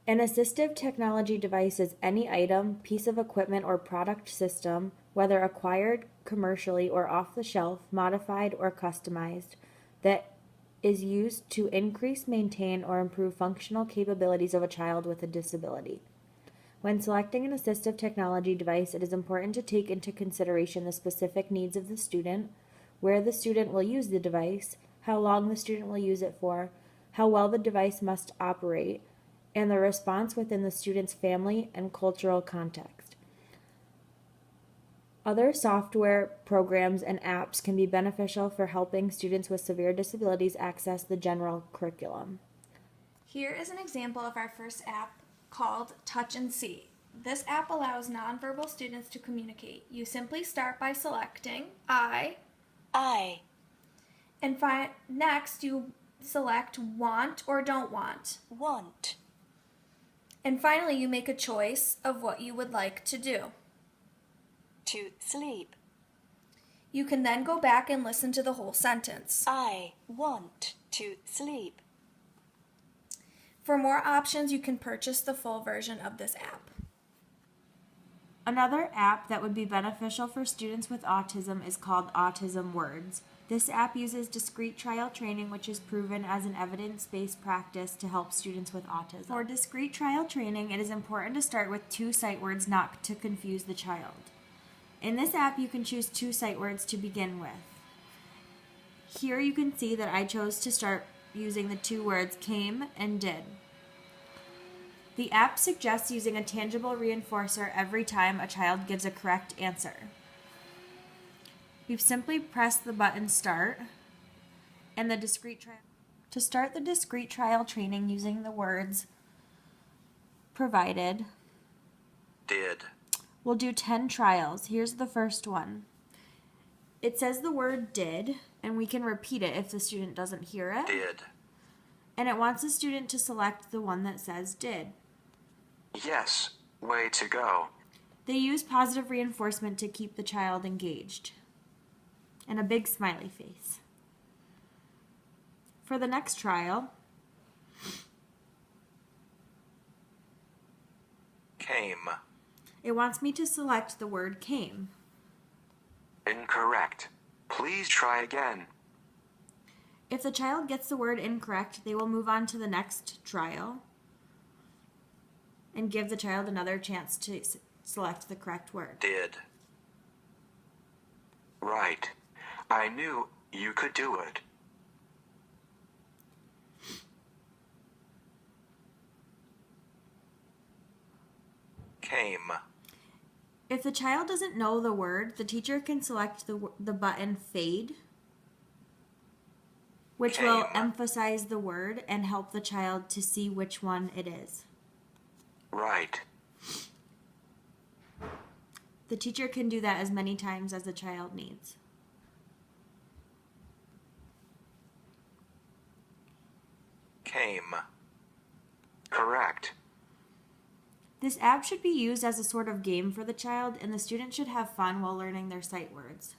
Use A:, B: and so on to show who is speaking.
A: An assistive technology device is any item, piece of equipment, or product system, whether acquired commercially or off the shelf, modified or customized, that is used to increase, maintain, or improve functional capabilities of a child with a disability. When selecting an assistive technology device, it is important to take into consideration the specific needs of the student, where the student will use the device, how long the student will use it for, how well the device must operate, and the response within the student's family and cultural context. Other software programs and apps can be beneficial for helping students with severe disabilities access the general curriculum.
B: Here is an example of our first app called Touch and See. This app allows nonverbal students to communicate. You simply start by selecting I, and next you select want or don't want.
C: Want.
B: And finally you make a choice of what you would like to do.
C: To sleep.
B: You can then go back and listen to the whole sentence.
C: I want to sleep.
B: For more options, you can purchase the full version of this app.
A: Another app that would be beneficial for students with autism is called Autism Words. This app uses discrete trial training, which is proven as an evidence-based practice to help students with autism. For discrete trial training, it is important to start with 2 sight words not to confuse the child. In this app, you can choose 2 sight words to begin with. Here you can see that I chose to start using the 2 words came and did. The app suggests using a tangible reinforcer every time a child gives a correct answer. You simply press the button Start and the discrete trial. To start the discrete trial training using the words provided,
D: Did.
A: we'll do 10 trials. Here's the first one. It says the word did, and we can repeat it if the student doesn't hear it.
D: Did.
A: And it wants the student to select the one that says did.
D: Yes. Way to go.
A: They use positive reinforcement to keep the child engaged. And a big smiley face. For the next trial,
D: Came.
A: it wants me to select the word came.
D: Incorrect. Please try again.
A: If the child gets the word incorrect, they will move on to the next trial and give the child another chance to select the correct word.
D: Did. Right. I knew you could do it. Came.
A: If the child doesn't know the word, the teacher can select the button fade, which will
D: Came.
A: emphasize the word and help the child to see which one it is.
D: Right.
A: The teacher can do that as many times as the child needs.
D: Came. Correct.
A: This app should be used as a sort of game for the child, and the student should have fun while learning their sight words.